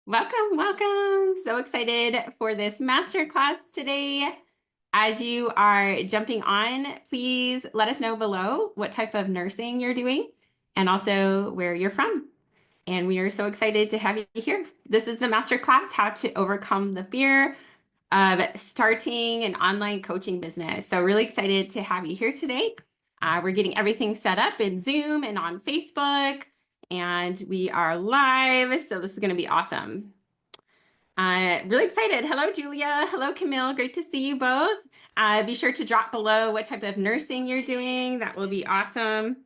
Welcome, welcome. So excited for this masterclass today. As you are jumping on, please let us know below what type of nursing you're doing and also where you're from. And we are so excited to have you here. This is the masterclass, How to Overcome the Fear of Starting an Online Coaching Business. So really excited to have you here today. We're getting everything set up in Zoom and on Facebook, and we are live. So this is going to be awesome. Really excited. Hello, Julia. Hello, Camille. Great to see you both. Be sure to drop below what type of nursing you're doing. That will be awesome.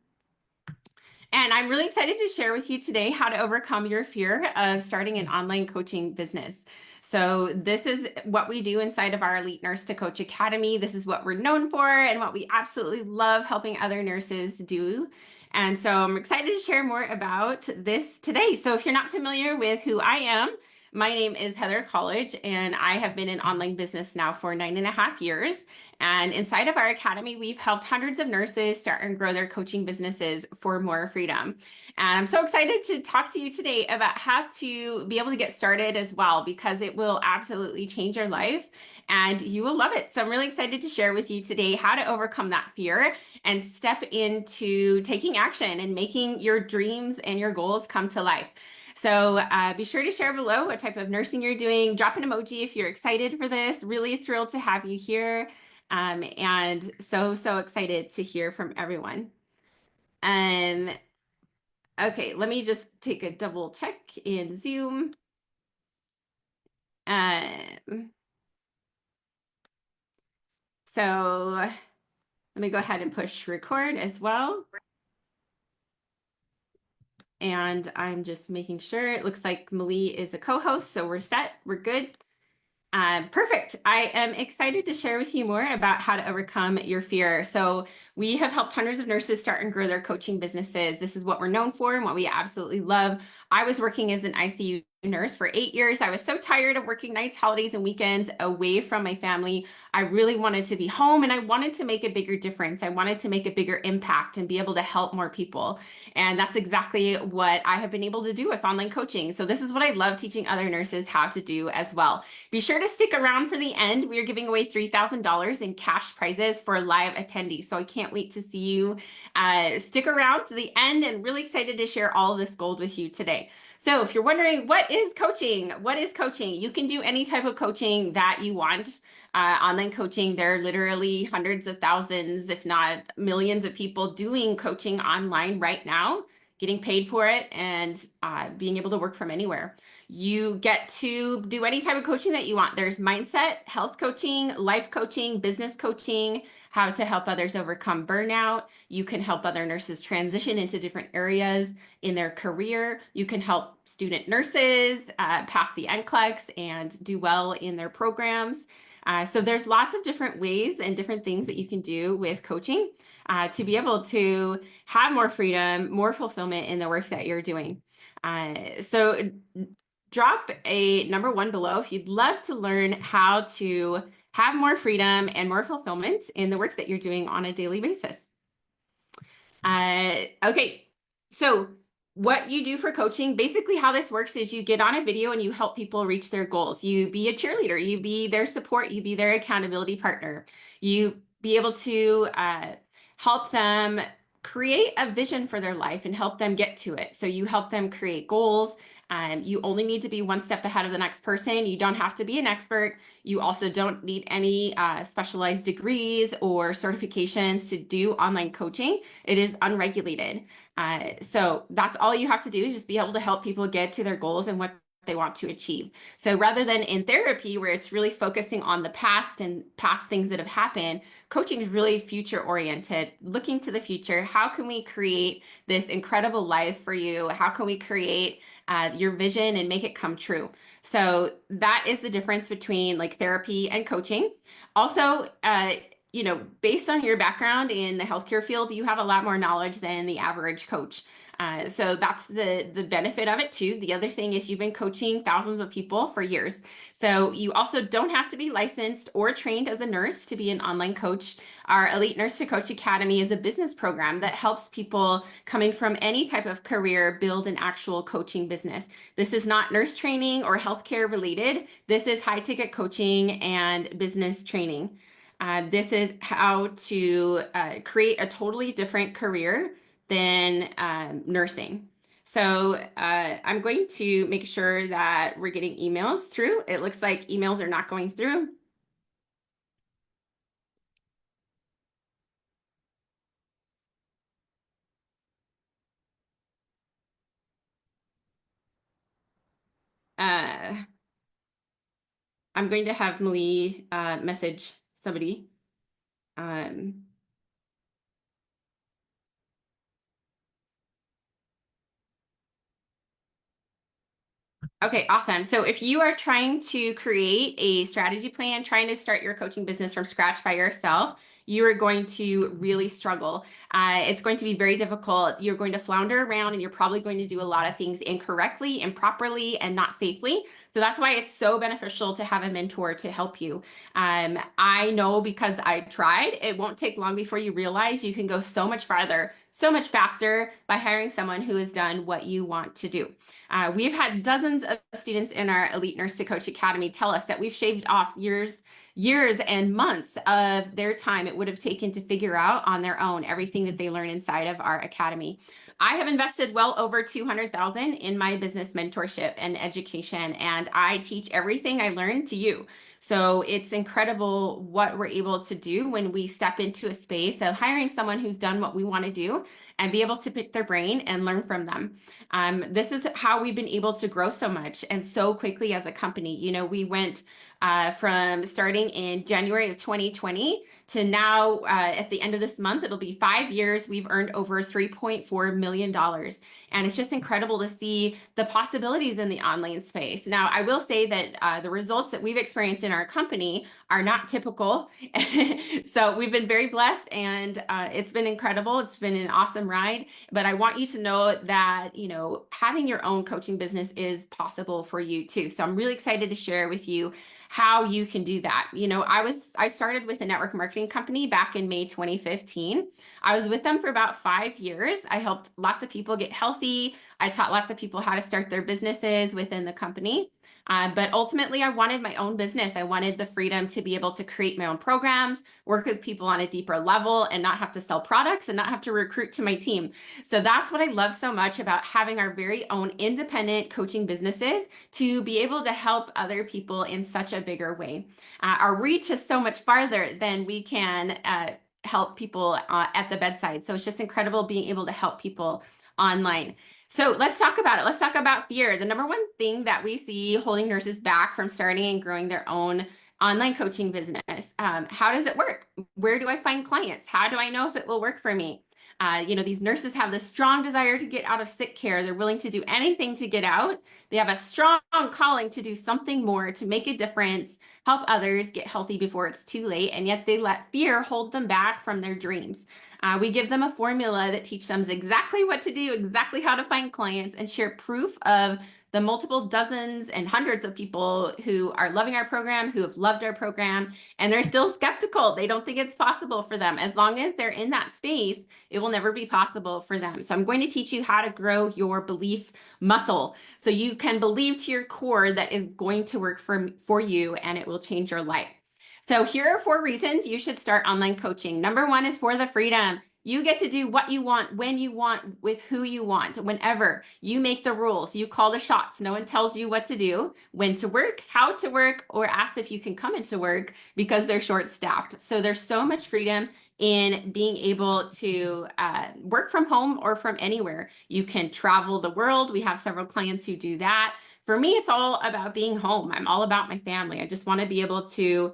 And I'm really excited to share with you today how to overcome your fear of starting an online coaching business. So this is what we do inside of our Elite Nurse to Coach Academy. This is what we're known for and what we absolutely love helping other nurses do. And so I'm excited to share more about this today. So if you're not familiar with who I am, my name is Heather Colledge, and I have been in online business now for 9.5 years. And inside of our academy, we've helped hundreds of nurses start and grow their coaching businesses for more freedom. And I'm so excited to talk to you today about how to be able to get started as well, because it will absolutely change your life and you will love it. So I'm really excited to share with you today how to overcome that fear and step into taking action and making your dreams and your goals come to life. So be sure to share below what type of nursing you're doing. Drop an emoji if you're excited for this. Really thrilled to have you here. And so excited to hear from everyone. Um, okay, let me just take a double check in Zoom. So let me go ahead and push record as well. And I'm just making sure. It looks like Malie is a co-host, so we're set. We're good. Perfect. I am excited to share with you more about how to overcome your fear. So we have helped hundreds of nurses start and grow their coaching businesses. This is what we're known for and what we absolutely love. I was working as an ICU nurse for 8 years. I was so tired of working nights, holidays, and weekends away from my family. I really wanted to be home and I wanted to make a bigger difference. I wanted to make a bigger impact and be able to help more people. And that's exactly what I have been able to do with online coaching. So this is what I love teaching other nurses how to do as well. Be sure to stick around for the end. We are giving away $3,000 in cash prizes for live attendees. So I can't wait to see you. Stick around to the end, and really excited to share all of this gold with you today. So if you're wondering, what is coaching? What is coaching? You can do any type of coaching that you want. Online coaching, there are literally hundreds of thousands, if not millions of people doing coaching online right now, getting paid for it and being able to work from anywhere. You get to do any type of coaching that you want. There's mindset, health coaching, life coaching, business coaching, how to help others overcome burnout. You can help other nurses transition into different areas in their career. You can help student nurses pass the NCLEX and do well in their programs. So there's lots of different ways and different things that you can do with coaching to be able to have more freedom, more fulfillment in the work that you're doing. So drop a number 1 below if you'd love to learn how to have more freedom and more fulfillment in the work that you're doing on a daily basis. Okay, so what you do for coaching, basically how this works is you get on a video and you help people reach their goals. You be a cheerleader, you be their support, you be their accountability partner. You be able to help them create a vision for their life and help them get to it. So you help them create goals. You only need to be one step ahead of the next person. You don't have to be an expert. You also don't need any specialized degrees or certifications to do online coaching. It is unregulated. So that's all you have to do is just be able to help people get to their goals and what they want to achieve. So rather than in therapy, where it's really focusing on the past and past things that have happened, coaching is really future oriented, looking to the future. How can we create this incredible life for you? How can we create your vision and make it come true? So that is the difference between like therapy and coaching. Also, based on your background in the healthcare field, you have a lot more knowledge than the average coach. So that's the benefit of it too. The other thing is you've been coaching thousands of people for years. So you also don't have to be licensed or trained as a nurse to be an online coach. Our Elite Nurse to Coach Academy is a business program that helps people coming from any type of career build an actual coaching business. This is not nurse training or healthcare related. This is high ticket coaching and business training. This is how to create a totally different career than nursing. So I'm going to make sure that we're getting emails through. It looks like emails are not going through. Uh, I'm going to have Malie message somebody. Um, Okay, awesome. So if you are trying to create a strategy plan, trying to start your coaching business from scratch by yourself, you are going to really struggle. It's going to be very difficult. You're going to flounder around and you're probably going to do a lot of things incorrectly, improperly, and not safely. So that's why it's so beneficial to have a mentor to help you. I know because I tried, it won't take long before you realize you can go so much farther, so much faster by hiring someone who has done what you want to do. We've had dozens of students in our Elite Nurse to Coach Academy tell us that we've shaved off years and months of their time it would have taken to figure out on their own everything that they learn inside of our academy. I have invested well over 200,000 in my business mentorship and education, and I teach everything I learned to you. So it's incredible what we're able to do when we step into a space of hiring someone who's done what we want to do and be able to pick their brain and learn from them. This is how we've been able to grow so much and so quickly as a company. You know, we went from starting in January of 2020 to now at the end of this month, it'll be 5 years. We've earned over $3.4 million. And it's just incredible to see the possibilities in the online space. Now, I will say that the results that we've experienced in our company are not typical. So we've been very blessed and it's been incredible. It's been an awesome ride. But I want you to know that, you know, having your own coaching business is possible for you too. So I'm really excited to share with you how you can do that. You know, I started with a network marketing company back in May 2015. I was with them for about 5 years. I helped lots of people get healthy. I taught lots of people how to start their businesses within the company. But ultimately, I wanted my own business. I wanted the freedom to be able to create my own programs, work with people on a deeper level, and not have to sell products and not have to recruit to my team. So that's what I love so much about having our very own independent coaching businesses, to be able to help other people in such a bigger way. Our reach is so much farther than we can help people at the bedside. So it's just incredible being able to help people online. So let's talk about it. Let's talk about fear. The number one thing that we see holding nurses back from starting and growing their own online coaching business. How does it work? Where do I find clients? How do I know if it will work for me? You know, these nurses have this strong desire to get out of sick care. They're willing to do anything to get out. They have a strong calling to do something more, to make a difference, help others get healthy before it's too late. And yet they let fear hold them back from their dreams. We give them a formula that teaches them exactly what to do, exactly how to find clients, and share proof of the multiple dozens and hundreds of people who are loving our program, who have loved our program, and they're still skeptical. They don't think it's possible for them. As long as they're in that space, it will never be possible for them. So I'm going to teach you how to grow your belief muscle so you can believe to your core that is going to work for you, and it will change your life. So here are 4 reasons you should start online coaching. Number 1 is for the freedom. You get to do what you want, when you want, with who you want, whenever. You make the rules. You call the shots. No one tells you what to do, when to work, how to work, or ask if you can come into work because they're short-staffed. So there's so much freedom in being able to work from home or from anywhere. You can travel the world. We have several clients who do that. For me, it's all about being home. I'm all about my family. I just want to be able to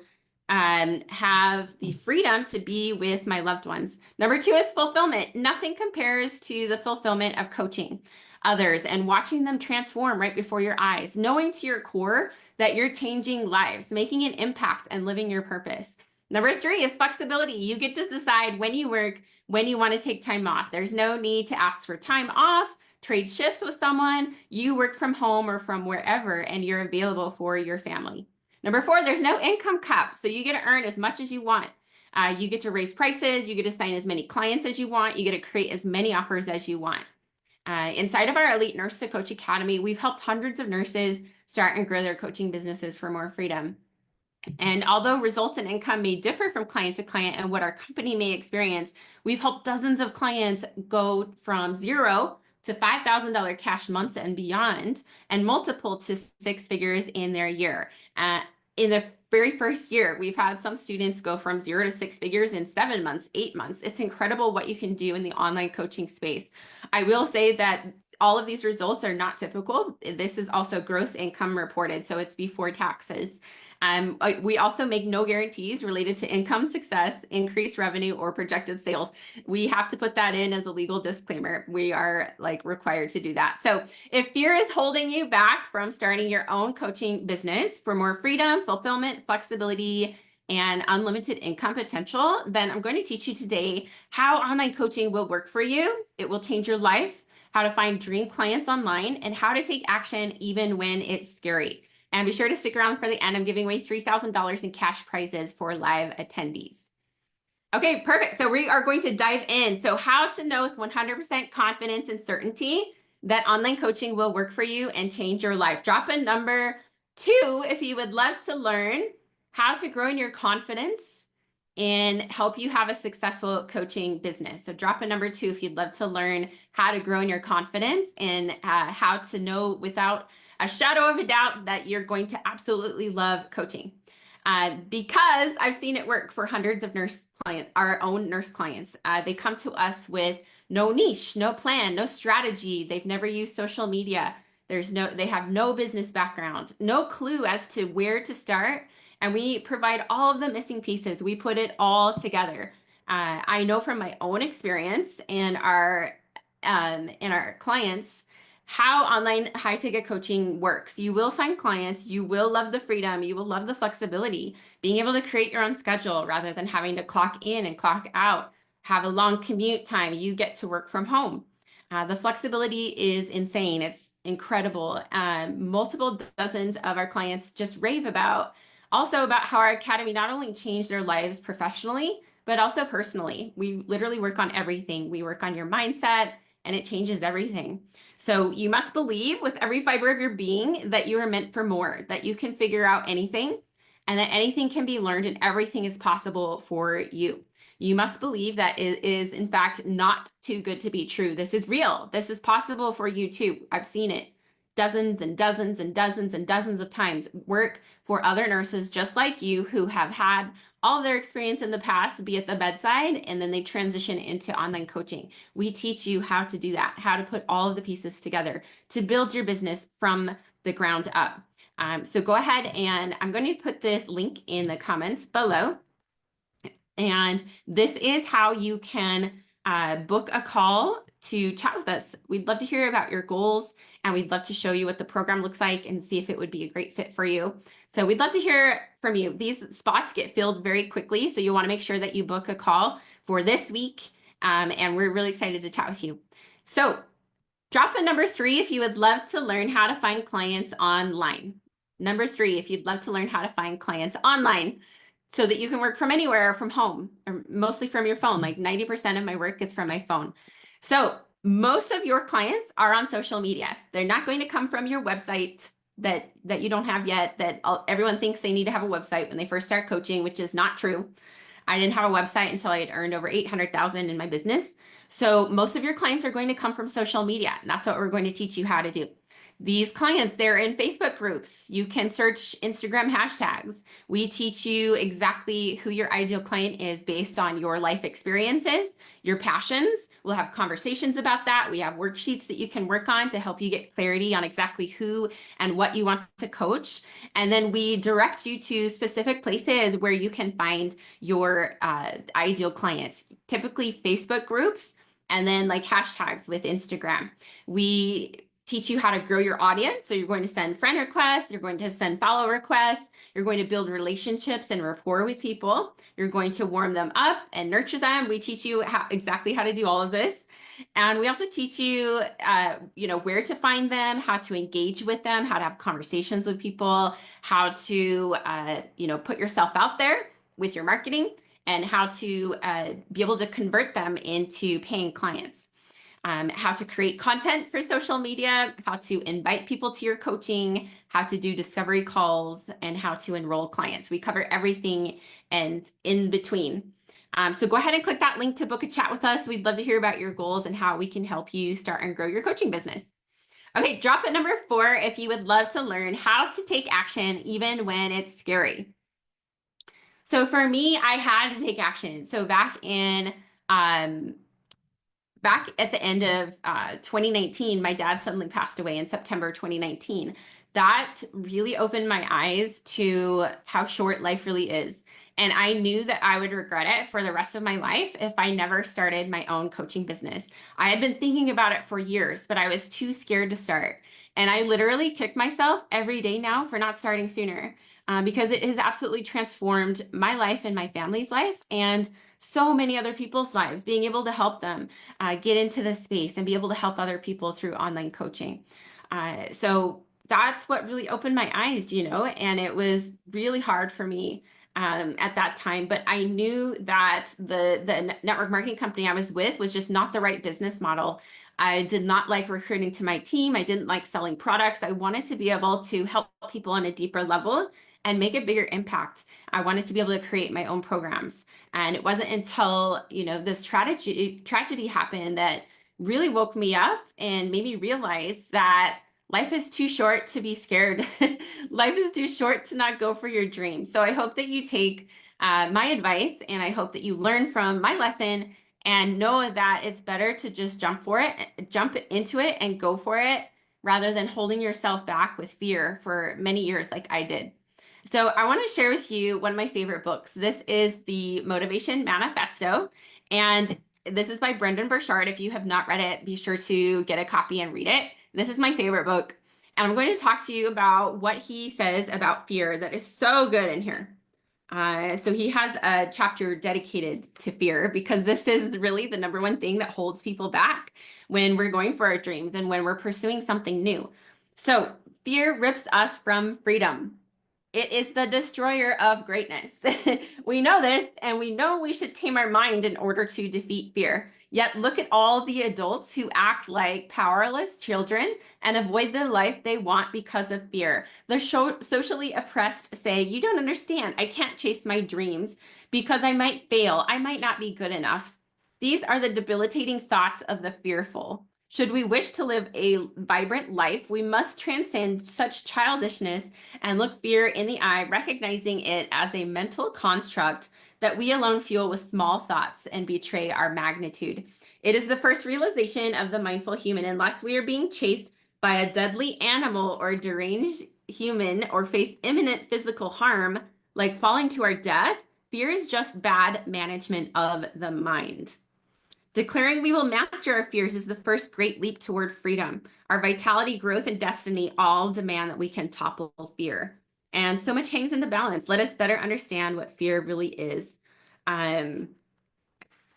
have the freedom to be with my loved ones. Number 2 is fulfillment. Nothing compares to the fulfillment of coaching others and watching them transform right before your eyes, knowing to your core that you're changing lives, making an impact, and living your purpose. Number 3 is flexibility. You get to decide when you work, when you want to take time off. There's no need to ask for time off trade shifts with someone, you work from home or from wherever, and you're available for your family. Number 4, there's no income cap, so you get to earn as much as you want. You get to raise prices, you get to sign as many clients as you want, you get to create as many offers as you want. Inside of our Elite Nurse to Coach Academy, we've helped hundreds of nurses start and grow their coaching businesses for more freedom. And although results and income may differ from client to client and what our company may experience, we've helped dozens of clients go from $0 to $5,000 cash months and beyond, and multiple to 6 figures in their year. In the very first year, we've had some students go from 0 to 6 figures in 7 months, 8 months. It's incredible what you can do in the online coaching space. I will say that all of these results are not typical. This is also gross income reported, so it's before taxes. We also make no guarantees related to income, success, increased revenue, or projected sales. We have to put that in as a legal disclaimer. We are required to do that. So if fear is holding you back from starting your own coaching business for more freedom, fulfillment, flexibility, and unlimited income potential, then I'm going to teach you today how online coaching will work for you. It will change your life, how to find dream clients online, and how to take action even when it's scary. And be sure to stick around for the end. I'm giving away $3,000 in cash prizes for live attendees. Okay, perfect. So we are going to dive in. So how to know with 100% confidence and certainty that online coaching will work for you and change your life. Drop a number 2 if you would love to learn how to grow in your confidence and help you have a successful coaching business. So drop a number 2 if you'd love to learn how to grow in your confidence and how to know without a shadow of a doubt that you're going to absolutely love coaching. Because I've seen it work for hundreds of nurse clients, our own nurse clients. They come to us with no niche, no plan, no strategy. They've never used social media. They have no business background, no clue as to where to start. And we provide all of the missing pieces. We put it all together. I know from my own experience and our clients how online high-ticket coaching works. You will find clients, you will love the freedom, you will love the flexibility, being able to create your own schedule rather than having to clock in and clock out, have a long commute time, you get to work from home. The flexibility is insane. It's incredible. Multiple dozens of our clients just rave about how our academy not only changed their lives professionally, but also personally. We literally work on everything. We work on your mindset, and it changes everything. So you must believe with every fiber of your being that you are meant for more, that you can figure out anything, and that anything can be learned and everything is possible for you. You must believe that it is, in fact, not too good to be true. This is real. This is possible for you too. I've seen it dozens and dozens and dozens and dozens of times. Work for other nurses just like you who have had all their experience in the past be at the bedside, and then they transition into online coaching. We teach you how to do that, how to put all of the pieces together to build your business from the ground up. So go ahead, and I'm going to put this link in the comments below. And this is how you can book a call to chat with us. We'd love to hear about your goals, and we'd love to show you what the program looks like and see if it would be a great fit for you. So we'd love to hear from you. These spots get filled very quickly, so you want to make sure that you book a call for this week, and we're really excited to chat with you. So drop a number 3 if you would love to learn how to find clients online. Number 3, if you'd love to learn how to find clients online so that you can work from anywhere or from home, or mostly from your phone. Like 90% of my work is from my phone. So most of your clients are on social media. They're not going to come from your website that you don't have yet, that everyone thinks they need to have a website when they first start coaching, which is not true. I didn't have a website until I had earned over 800,000 in my business. So most of your clients are going to come from social media, and that's what we're going to teach you how to do. These clients, they're in Facebook groups. You can search Instagram hashtags. We teach you exactly who your ideal client is based on your life experiences, your passions. We'll have conversations about that. We have worksheets that you can work on to help you get clarity on exactly who and what you want to coach. And then we direct you to specific places where you can find your ideal clients, typically Facebook groups, and then like hashtags with Instagram. We teach you how to grow your audience. So you're going to send friend requests, you're going to send follow requests, You're going to build relationships and rapport with people. You're going to warm them up and nurture them. We teach you exactly how to do all of this. And we also teach you, where to find them, how to engage with them, how to have conversations with people, how to, put yourself out there with your marketing, and how to be able to convert them into paying clients. How to create content for social media, how to invite people to your coaching, how to do discovery calls, and how to enroll clients. We cover everything and in between. So go ahead and click that link to book a chat with us. We'd love to hear about your goals and how we can help you start and grow your coaching business. Okay, drop it number 4 if you would love to learn how to take action even when it's scary. So for me, I had to take action. So back at the end of 2019, my dad suddenly passed away in September 2019. That really opened my eyes to how short life really is. And I knew that I would regret it for the rest of my life if I never started my own coaching business. I had been thinking about it for years, but I was too scared to start. And I literally kick myself every day now for not starting sooner, because it has absolutely transformed my life and my family's life and so many other people's lives, being able to help them get into this space and be able to help other people through online coaching. So that's what really opened my eyes, and it was really hard for me at that time. But I knew that the network marketing company I was with was just not the right business model. I did not like recruiting to my team. I didn't like selling products. I wanted to be able to help people on a deeper level and make a bigger impact. I wanted to be able to create my own programs. And it wasn't until, this tragedy happened that really woke me up and made me realize that life is too short to be scared. Life is too short to not go for your dreams. So I hope that you take my advice, and I hope that you learn from my lesson and know that it's better to just jump into it and go for it, rather than holding yourself back with fear for many years like I did. So I want to share with you one of my favorite books. This is the Motivation Manifesto, and this is by Brendan Burchard. If you have not read it, be sure to get a copy and read it. This is my favorite book, and I'm going to talk to you about what he says about fear that is so good in here. So he has a chapter dedicated to fear, because this is really the number one thing that holds people back when we're going for our dreams and when we're pursuing something new. So fear rips us from freedom. It is the destroyer of greatness. We know this, and we know we should tame our mind in order to defeat fear. Yet look at all the adults who act like powerless children and avoid the life they want because of fear. The socially oppressed say, "You don't understand. I can't chase my dreams because I might fail. I might not be good enough." These are the debilitating thoughts of the fearful. Should we wish to live a vibrant life, we must transcend such childishness and look fear in the eye, recognizing it as a mental construct that we alone fuel with small thoughts and betray our magnitude. It is the first realization of the mindful human. Unless we are being chased by a deadly animal or deranged human or face imminent physical harm, like falling to our death, fear is just bad management of the mind. Declaring we will master our fears is the first great leap toward freedom. Our vitality, growth, and destiny all demand that we can topple fear. And so much hangs in the balance. Let us better understand what fear really is. It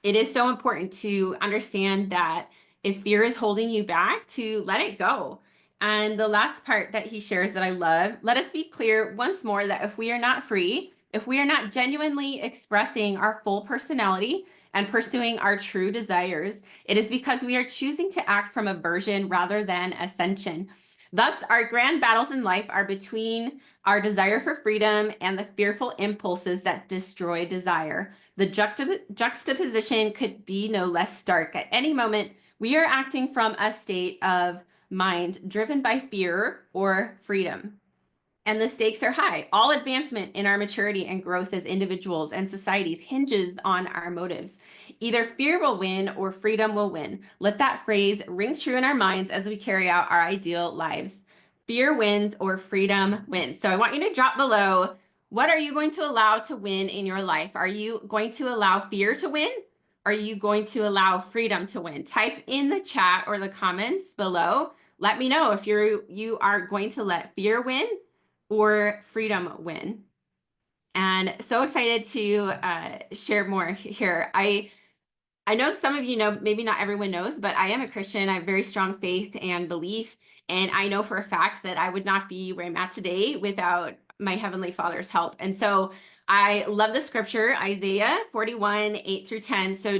is so important to understand that if fear is holding you back, to let it go. And the last part that he shares that I love, let us be clear once more that if we are not free, if we are not genuinely expressing our full personality and pursuing our true desires, it is because we are choosing to act from aversion rather than ascension. Thus, our grand battles in life are between our desire for freedom and the fearful impulses that destroy desire. The juxtaposition could be no less stark. At any moment, we are acting from a state of mind driven by fear or freedom. And the stakes are high. All advancement in our maturity and growth as individuals and societies hinges on our motives. Either fear will win or freedom will win. Let that phrase ring true in our minds as we carry out our ideal lives. Fear wins or freedom wins. So I want you to drop below, what are you going to allow to win in your life? Are you going to allow fear to win? Are you going to allow freedom to win? Type in the chat or the comments below. Let me know if you are going to let fear win or freedom win? And so excited to share more here. I know some of you know, maybe not everyone knows, but I am a Christian. I have very strong faith and belief. And I know for a fact that I would not be where I'm at today without my Heavenly Father's help. And so I love the scripture, Isaiah 41, 8 through 10. So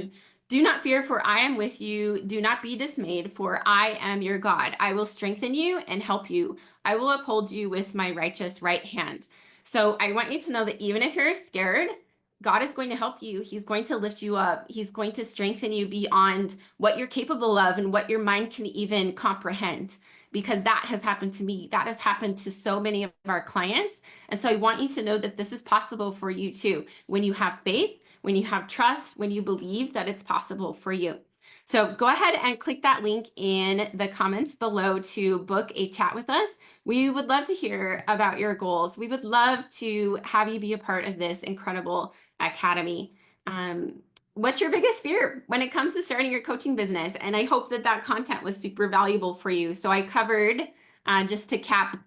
do not fear, for I am with you. Do not be dismayed, for I am your God. I will strengthen you and help you. I will uphold you with my righteous right hand. So I want you to know that even if you're scared, God is going to help you. He's going to lift you up. He's going to strengthen you beyond what you're capable of and what your mind can even comprehend, because that has happened to me. That has happened to so many of our clients. And so I want you to know that this is possible for you too. When you have faith, when you have trust, when you believe that it's possible for you. So go ahead and click that link in the comments below to book a chat with us. We would love to hear about your goals. We would love to have you be a part of this incredible academy. What's your biggest fear when it comes to starting your coaching business? And I hope that that content was super valuable for you. So I covered, just to cap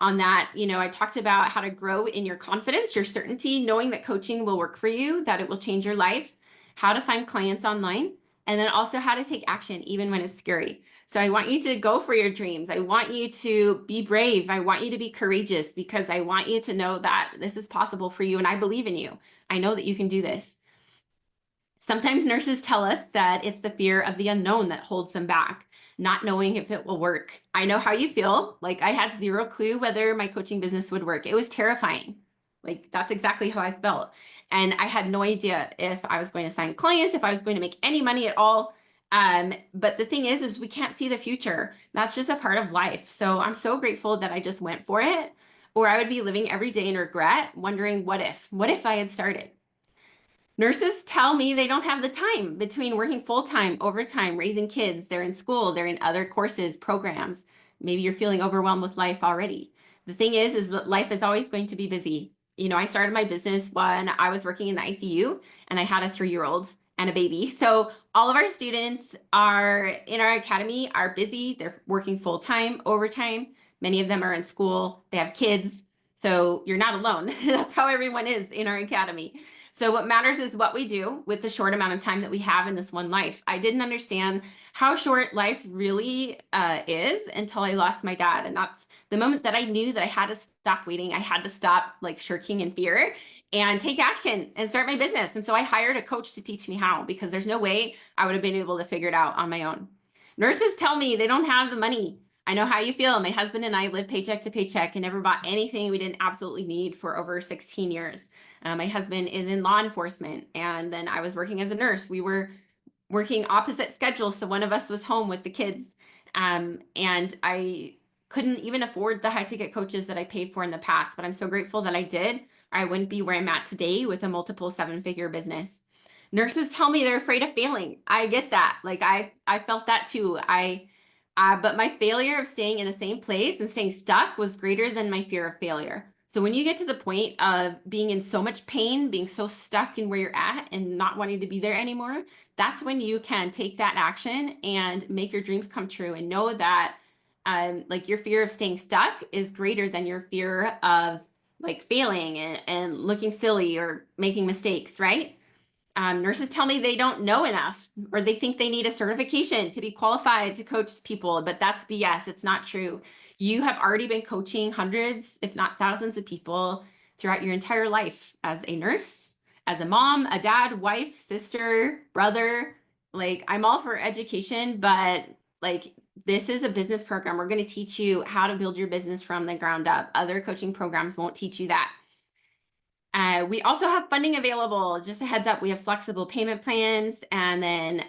on that, I talked about how to grow in your confidence, your certainty, knowing that coaching will work for you, that it will change your life, how to find clients online, and then also how to take action even when it's scary. So I want you to go for your dreams. I want you to be brave. I want you to be courageous, because I want you to know that this is possible for you, and I believe in you. I know that you can do this. Sometimes nurses tell us that it's the fear of the unknown that holds them back, not knowing if it will work. I know how you feel. Like, I had zero clue whether my coaching business would work. It was terrifying. Like, that's exactly how I felt. And I had no idea if I was going to sign clients, if I was going to make any money at all. But the thing is we can't see the future. That's just a part of life. So I'm so grateful that I just went for it, or I would be living every day in regret, wondering what if I had started. Nurses tell me they don't have the time between working full-time, overtime, raising kids. They're in school, they're in other courses, programs. Maybe you're feeling overwhelmed with life already. The thing is that life is always going to be busy. I started my business when I was working in the ICU, and I had a 3-year-old and a baby. So all of our students are in our academy are busy. They're working full-time, overtime. Many of them are in school. They have kids. So you're not alone. That's how everyone is in our academy. So what matters is what we do with the short amount of time that we have in this one life. I didn't understand how short life really is until I lost my dad. And that's the moment that I knew that I had to stop waiting. I had to stop shirking in fear and take action and start my business. And so I hired a coach to teach me how, because there's no way I would have been able to figure it out on my own. Nurses tell me they don't have the money. I know how you feel. My husband and I live paycheck to paycheck and never bought anything we didn't absolutely need for over 16 years. My husband is in law enforcement, and then I was working as a nurse. We were working opposite schedules, so one of us was home with the kids. And I couldn't even afford the high ticket coaches that I paid for in the past, but I'm so grateful that I did. I wouldn't be where I'm at today with a multiple 7-figure business. Nurses tell me they're afraid of failing. I get that. I felt that too. But my failure of staying in the same place and staying stuck was greater than my fear of failure. So when you get to the point of being in so much pain, being so stuck in where you're at and not wanting to be there anymore, that's when you can take that action and make your dreams come true, and know that your fear of staying stuck is greater than your fear of failing and looking silly or making mistakes, right? Nurses tell me they don't know enough, or they think they need a certification to be qualified to coach people, but that's BS. It's not true. You have already been coaching hundreds, if not thousands of people throughout your entire life as a nurse, as a mom, a dad, wife, sister, brother. I'm all for education, but this is a business program. We're going to teach you how to build your business from the ground up. Other coaching programs won't teach you that. We also have funding available. Just a heads up, we have flexible payment plans. And then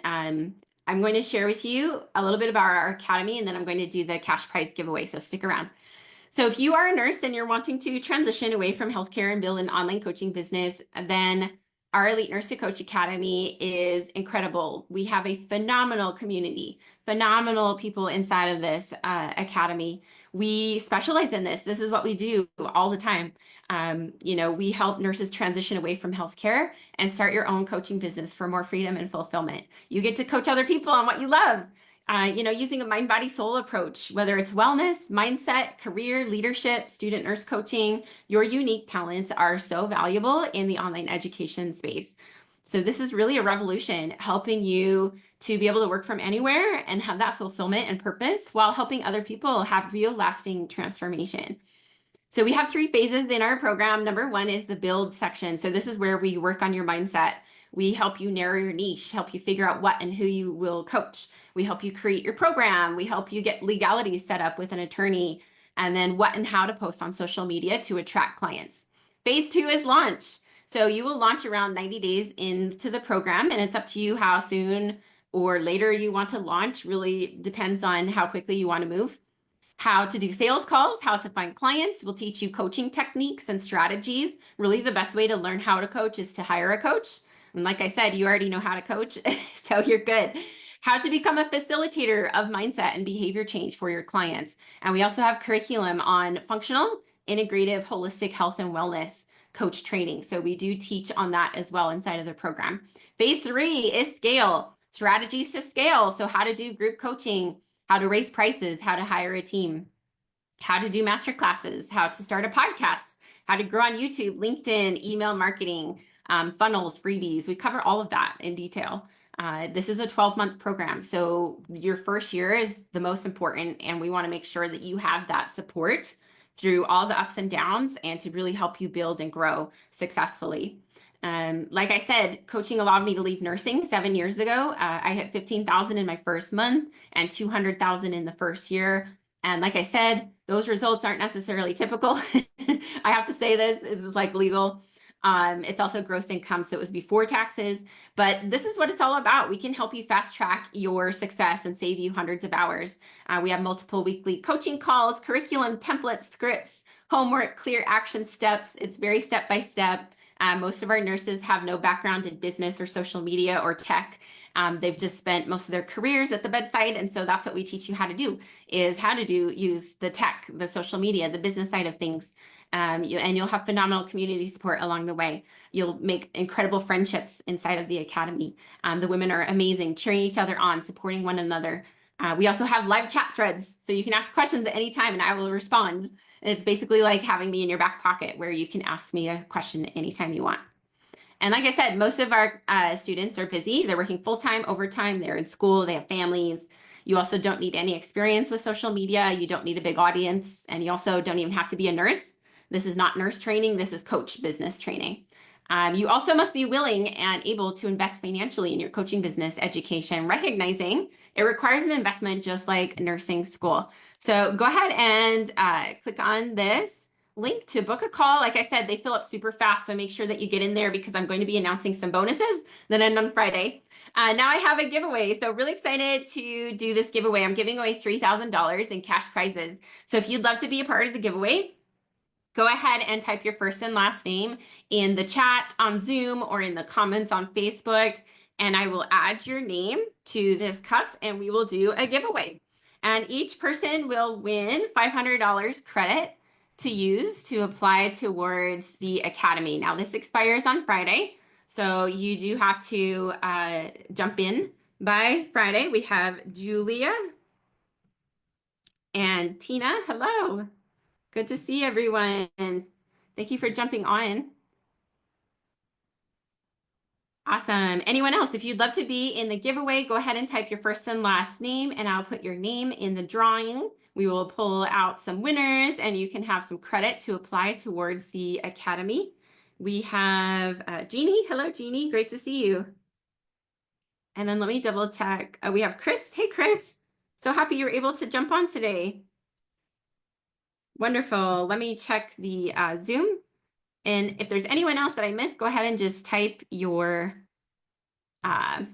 I'm going to share with you a little bit about our academy, and then I'm going to do the cash prize giveaway. So stick around. So if you are a nurse and you're wanting to transition away from healthcare and build an online coaching business, then our Elite Nurse to Coach Academy is incredible. We have a phenomenal community, phenomenal people inside of this academy. We specialize in this. This is what we do all the time. We help nurses transition away from healthcare and start your own coaching business for more freedom and fulfillment. You get to coach other people on what you love. Using a mind, body, soul approach, whether it's wellness, mindset, career, leadership, student nurse coaching, your unique talents are so valuable in the online education space. So this is really a revolution, helping you to be able to work from anywhere and have that fulfillment and purpose while helping other people have real lasting transformation. So we have 3 phases in our program. Number 1 is the build section. So this is where we work on your mindset. We help you narrow your niche, help you figure out what and who you will coach. We help you create your program. We help you get legalities set up with an attorney, and then what and how to post on social media to attract clients. Phase 2 is launch. So you will launch around 90 days into the program, and it's up to you how soon or later you want to launch. Really depends on how quickly you want to move. How to do sales calls, how to find clients. We'll teach you coaching techniques and strategies. Really, the best way to learn how to coach is to hire a coach. And like I said, you already know how to coach, so you're good. How to become a facilitator of mindset and behavior change for your clients. And we also have curriculum on functional, integrative, holistic health and wellness coach training. So we do teach on that as well inside of the program. Phase 3 is scale, strategies to scale. So how to do group coaching, how to raise prices, how to hire a team, how to do master classes, how to start a podcast, how to grow on YouTube, LinkedIn, email marketing, funnels, freebies. We cover all of that in detail. This is a 12-month program, so your first year is the most important, and we want to make sure that you have that support through all the ups and downs and to really help you build and grow successfully. Like I said, coaching allowed me to leave nursing 7 years ago. I hit 15,000 in my first month and 200,000 in the first year. And like I said, those results aren't necessarily typical. I have to say this is like legal. It's also gross income, so it was before taxes, but this is what it's all about. We can help you fast track your success and save you hundreds of hours. We have multiple weekly coaching calls, curriculum, templates, scripts, homework, clear action steps. It's very step by step. Most of our nurses have no background in business or social media or tech. They've just spent most of their careers at the bedside. And so that's what we teach you how to do, is how to use the tech, the social media, the business side of things. And you'll have phenomenal community support along the way. You'll make incredible friendships inside of the academy. The women are amazing, cheering each other on, supporting one another. We also have live chat threads, so you can ask questions at any time and I will respond. It's basically like having me in your back pocket where you can ask me a question anytime you want. And like I said, most of our students are busy. They're working full-time, overtime. They're in school. They have families. You also don't need any experience with social media. You don't need a big audience. And you also don't even have to be a nurse. This is not nurse training. This is coach business training. You also must be willing and able to invest financially in your coaching business education, recognizing it requires an investment just like nursing school. So go ahead and click on this link to book a call. Like I said, they fill up super fast, so make sure that you get in there because I'm going to be announcing some bonuses that end on Friday. Now I have a giveaway, so really excited to do this giveaway. I'm giving away $3,000 in cash prizes. So if you'd love to be a part of the giveaway, go ahead and type your first and last name in the chat on Zoom or in the comments on Facebook, and I will add your name to this cup and we will do a giveaway. And each person will win $500 credit to use to apply towards the academy. Now this expires on Friday, so you do have to jump in by Friday. We have Julia and Tina. Hello. Good to see everyone. Thank you for jumping on. Awesome. Anyone else, if you'd love to be in the giveaway, go ahead and type your first and last name and I'll put your name in the drawing. We will pull out some winners and you can have some credit to apply towards the academy. We have Jeannie. Hello, Jeannie. Great to see you. And then let me double check. We have Chris. Hey, Chris. So happy you're able to jump on today. Wonderful. Let me check the Zoom. And if there's anyone else that I missed, go ahead and just type your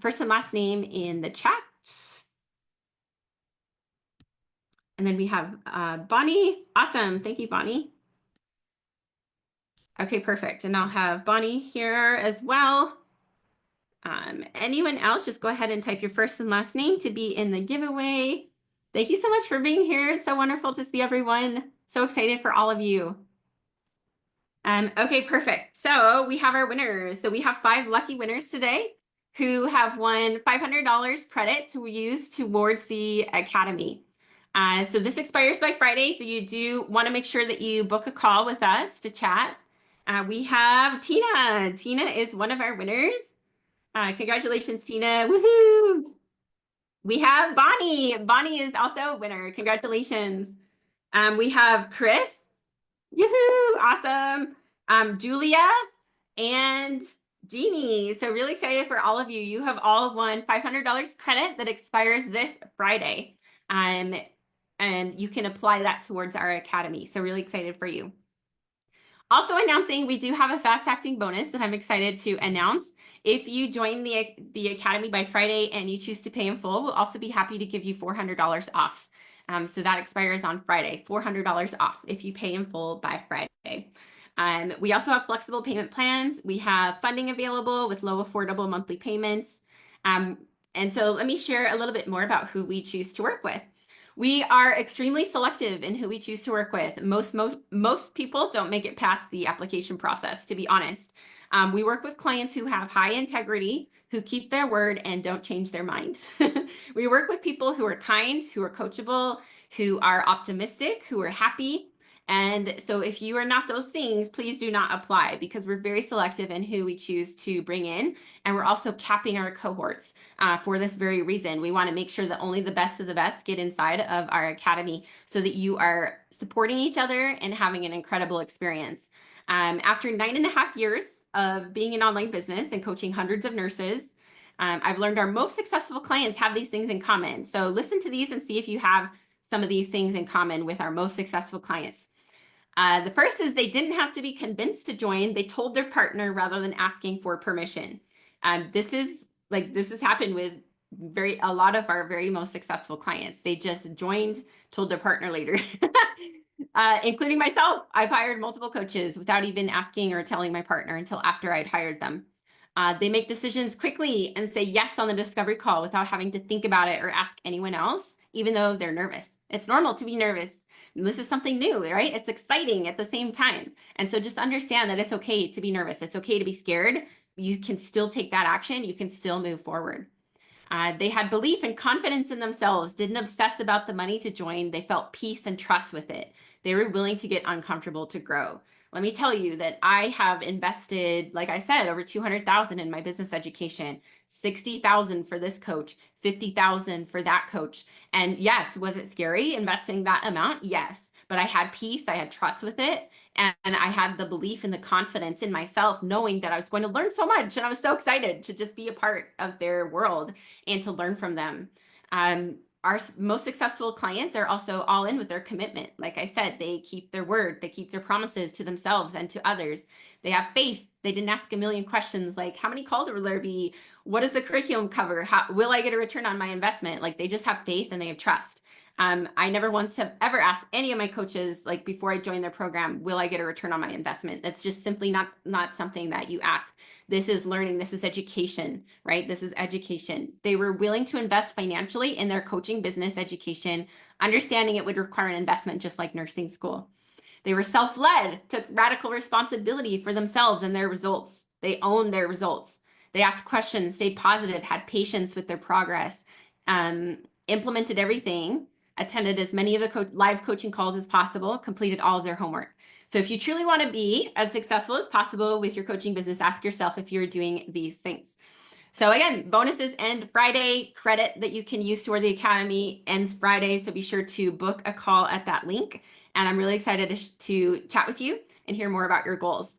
first and last name in the chat. And then we have Bonnie. Awesome. Thank you, Bonnie. Okay, perfect. And I'll have Bonnie here as well. Anyone else, just go ahead and type your first and last name to be in the giveaway. Thank you so much for being here. It's so wonderful to see everyone. So excited for all of you. Okay, perfect. So we have our winners. So we have 5 lucky winners today. who have won $500 credit to use towards the academy. So this expires by Friday, so you do want to make sure that you book a call with us to chat. We have Tina. Tina is one of our winners. Congratulations, Tina. Woohoo! We have Bonnie. Bonnie is also a winner. Congratulations. We have Chris. Yoo-hoo! Awesome. Julia and Jeannie. So really excited for all of you. You have all won $500 credit that expires this Friday. And you can apply that towards our academy. So really excited for you. Also announcing, we do have a fast acting bonus that I'm excited to announce. If you join the academy by Friday and you choose to pay in full, we'll also be happy to give you $400 off. So that expires on Friday, $400 off if you pay in full by Friday. We also have flexible payment plans. We have funding available with low affordable monthly payments. And so let me share a little bit more about who we choose to work with. We are extremely selective in who we choose to work with. Most people don't make it past the application process, to be honest. We work with clients who have high integrity, who keep their word and don't change their minds. We work with people who are kind, who are coachable, who are optimistic, who are happy. And so if you are not those things, please do not apply, because we're very selective in who we choose to bring in. And we're also capping our cohorts for this very reason. We want to make sure that only the best of the best get inside of our academy so that you are supporting each other and having an incredible experience. After 9.5 years of being in online business and coaching hundreds of nurses, I've learned our most successful clients have these things in common. So listen to these and see if you have some of these things in common with our most successful clients. The first is they didn't have to be convinced to join. They told their partner rather than asking for permission. This has happened with a lot of our very most successful clients. They just joined, told their partner later. Including myself. I've hired multiple coaches without even asking or telling my partner until after I'd hired them. They make decisions quickly and say yes on the discovery call without having to think about it or ask anyone else, even though they're nervous. It's normal to be nervous. This is something new, right? It's exciting at the same time. And so just understand that it's okay to be nervous. It's okay to be scared. You can still take that action. You can still move forward. They had belief and confidence in themselves, didn't obsess about the money to join. They felt peace and trust with it. They were willing to get uncomfortable to grow. Let me tell you that I have invested, like I said, over 200,000 in my business education, 60,000 for this coach, 50,000 for that coach. And yes, was it scary investing that amount? Yes, but I had peace, I had trust with it, and I had the belief and the confidence in myself, knowing that I was going to learn so much. And I was so excited to just be a part of their world and to learn from them. Our most successful clients are also all in with their commitment. Like I said, they keep their word, they keep their promises to themselves and to others. They have faith. They didn't ask a million questions like, how many calls will there be? What does the curriculum cover? How will I get a return on my investment? Like, they just have faith and they have trust. I never once have ever asked any of my coaches, like before I joined their program, will I get a return on my investment? That's just simply not something that you ask. This is learning. This is education, right? This is education. They were willing to invest financially in their coaching business education, understanding it would require an investment just like nursing school. They were self-led, took radical responsibility for themselves and their results. They owned their results. They asked questions, stayed positive, had patience with their progress, implemented everything, attended as many of the live coaching calls as possible, completed all of their homework. So if you truly want to be as successful as possible with your coaching business, ask yourself if you're doing these things. So again, bonuses end Friday. Credit that you can use toward the academy ends Friday. So be sure to book a call at that link. And I'm really excited to chat with you and hear more about your goals.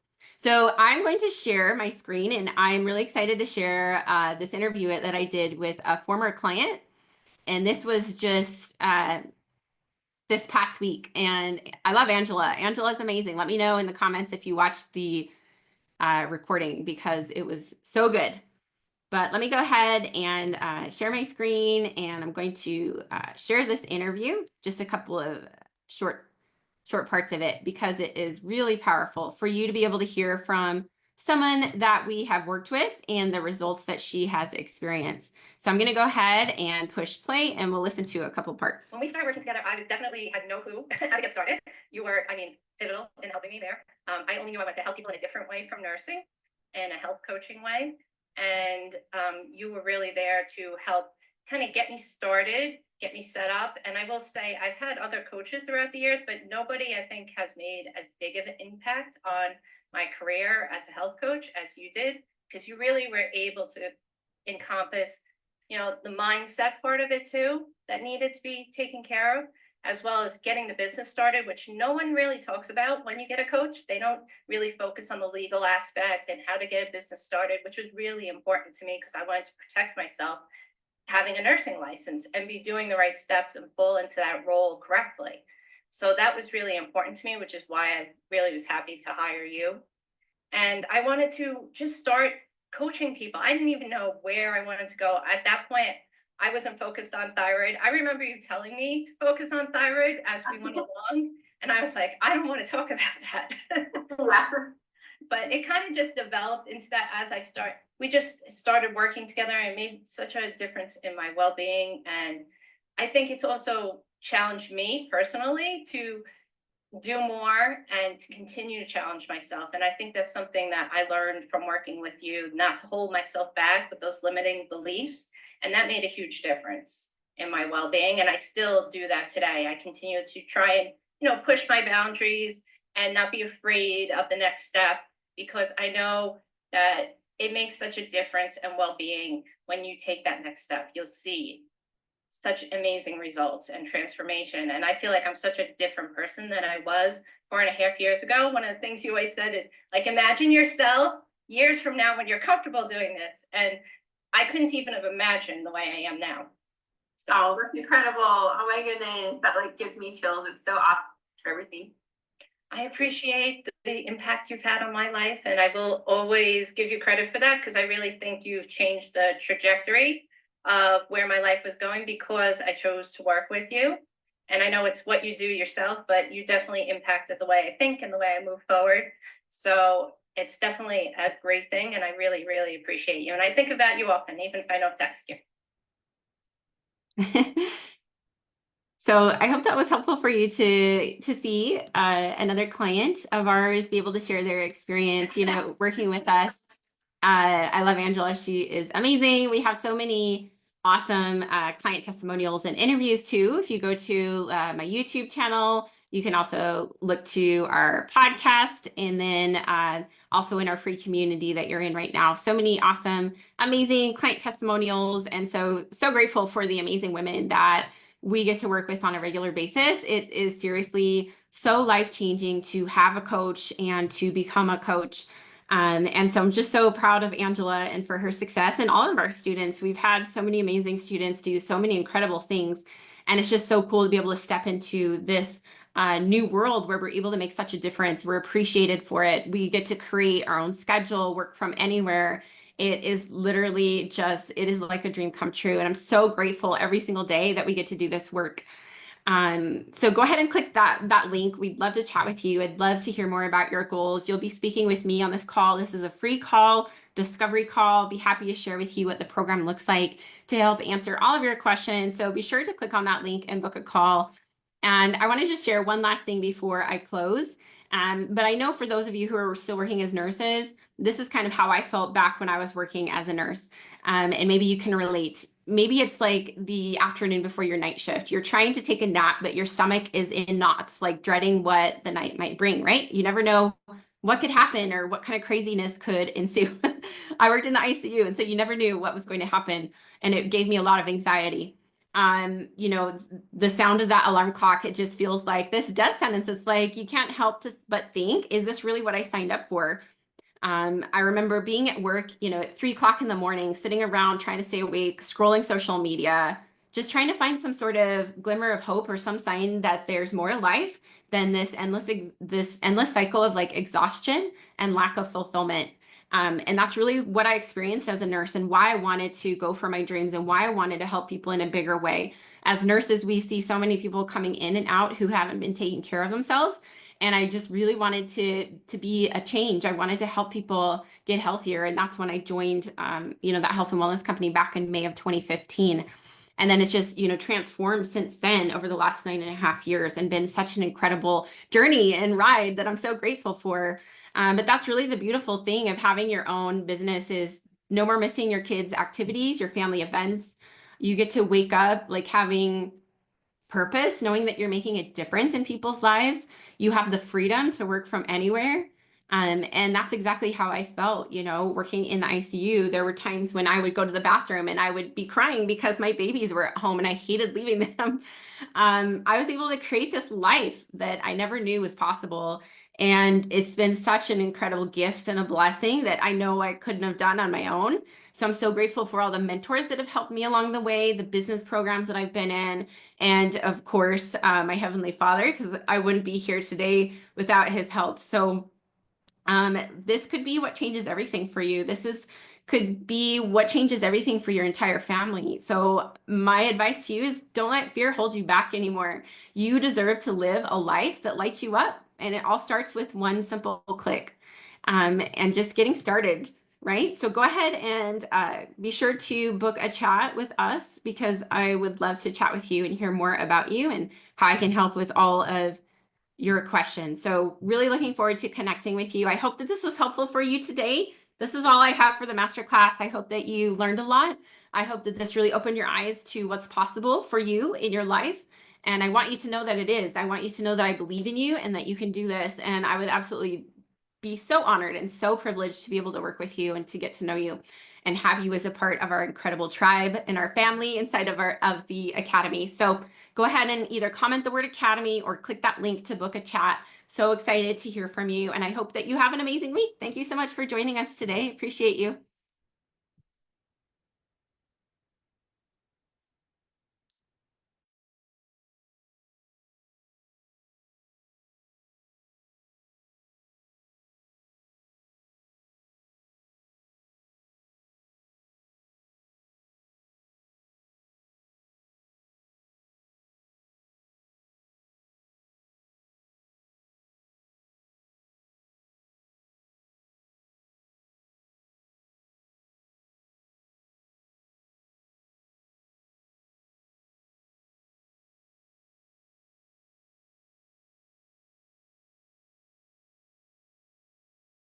So I'm going to share my screen, and I'm really excited to share this interview that I did with a former client. And this was just this past week. And I love Angela. Angela's amazing. Let me know in the comments if you watched the recording, because it was so good. But let me go ahead and share my screen, and I'm going to share this interview, just a couple of short parts of it, because it is really powerful for you to be able to hear from someone that we have worked with and the results that she has experienced. So I'm going to go ahead and push play, and we'll listen to a couple parts. When we started working together, I definitely had no clue how to get started. You were, pivotal in helping me there. I only knew I wanted to help people in a different way from nursing, in a health coaching way. and you were really there to help kind of get me started, get me set up. And I will say I've had other coaches throughout the years, but nobody I think has made as big of an impact on my career as a health coach as you did, because you really were able to encompass, the mindset part of it too, that needed to be taken care of, as well as getting the business started, which no one really talks about when you get a coach. They don't really focus on the legal aspect and how to get a business started, which was really important to me because I wanted to protect myself having a nursing license and be doing the right steps and fall into that role correctly. So that was really important to me, which is why I really was happy to hire you. And I wanted to just start coaching people. I didn't even know where I wanted to go. At that point, I wasn't focused on thyroid. I remember you telling me to focus on thyroid as we went along. And I was like, I don't want to talk about that. But it kind of just developed into that as we just started working together, and it made such a difference in my well-being. And I think it's also challenged me personally to do more and to continue to challenge myself. And I think that's something that I learned from working with you, not to hold myself back with those limiting beliefs. And that made a huge difference in my well-being. And I still do that today. I continue to try and, push my boundaries and not be afraid of the next step, because I know that it makes such a difference in well-being when you take that next step. You'll see such amazing results and transformation. And I feel like I'm such a different person than I was 4.5 years ago. One of the things you always said is, like, imagine yourself years from now when you're comfortable doing this. And I couldn't even have imagined the way I am now. So oh, that's incredible. Oh my goodness. That gives me chills. It's so awesome for everything. I appreciate the impact you've had on my life, and I will always give you credit for that, because I really think you've changed the trajectory of where my life was going because I chose to work with you. And I know it's what you do yourself, but you definitely impacted the way I think and the way I move forward. So it's definitely a great thing, and I really, really appreciate you. And I think about you often, even if I don't text you. So I hope that was helpful for you to see another client of ours be able to share their experience, working with us. I love Angela. She is amazing. We have so many awesome client testimonials and interviews too. If you go to my YouTube channel, you can also look to our podcast, and then also in our free community that you're in right now. So many awesome, amazing client testimonials. And so grateful for the amazing women that we get to work with on a regular basis. It is seriously so life-changing to have a coach and to become a coach. And so I'm just so proud of Angela and for her success, and all of our students. We've had so many amazing students do so many incredible things. And it's just so cool to be able to step into this new world where we're able to make such a difference. We're appreciated for it. We get to create our own schedule, work from anywhere. It is literally it is like a dream come true. And I'm so grateful every single day that we get to do this work. So go ahead and click that link. We'd love to chat with you. I'd love to hear more about your goals. You'll be speaking with me on this call. This is a free call, discovery call. Be happy to share with you what the program looks like to help answer all of your questions. So be sure to click on that link and book a call. And I want to just share one last thing before I close. But I know for those of you who are still working as nurses, this is kind of how I felt back when I was working as a nurse. And maybe you can relate. Maybe it's like the afternoon before your night shift. You're trying to take a nap, but your stomach is in knots, like dreading what the night might bring, right? You never know what could happen or what kind of craziness could ensue. I worked in the ICU, and so you never knew what was going to happen. And it gave me a lot of anxiety. The sound of that alarm clock, it just feels like this death sentence. It's like you can't help but think, is this really what I signed up for? I remember being at work, at 3 o'clock in the morning, sitting around trying to stay awake, scrolling social media, just trying to find some sort of glimmer of hope or some sign that there's more to life than this endless cycle of exhaustion and lack of fulfillment. And that's really what I experienced as a nurse, and why I wanted to go for my dreams, and why I wanted to help people in a bigger way. As nurses, we see so many people coming in and out who haven't been taking care of themselves. And I just really wanted to be a change. I wanted to help people get healthier. And that's when I joined, that health and wellness company back in May of 2015. And then it's just, transformed since then over the last 9.5 years, and been such an incredible journey and ride that I'm so grateful for. But that's really the beautiful thing of having your own business, is no more missing your kids' activities, your family events. You get to wake up like having purpose, knowing that you're making a difference in people's lives. You have the freedom to work from anywhere. And that's exactly how I felt, working in the ICU. There were times when I would go to the bathroom and I would be crying because my babies were at home and I hated leaving them. I was able to create this life that I never knew was possible. And it's been such an incredible gift and a blessing that I know I couldn't have done on my own. So I'm so grateful for all the mentors that have helped me along the way, the business programs that I've been in, and of course, my Heavenly Father, because I wouldn't be here today without his help. So this could be what changes everything for you. Could be what changes everything for your entire family. So my advice to you is don't let fear hold you back anymore. You deserve to live a life that lights you up. And it all starts with one simple click, and just getting started, right? So go ahead and be sure to book a chat with us because I would love to chat with you and hear more about you and how I can help with all of your questions. So really looking forward to connecting with you. I hope that this was helpful for you today. This is all I have for the masterclass. I hope that you learned a lot. I hope that this really opened your eyes to what's possible for you in your life. And I want you to know that it is. I want you to know that I believe in you and that you can do this. And I would absolutely be so honored and so privileged to be able to work with you and to get to know you and have you as a part of our incredible tribe and our family inside of the academy. So go ahead and either comment the word academy or click that link to book a chat. So excited to hear from you. And I hope that you have an amazing week. Thank you so much for joining us today. Appreciate you.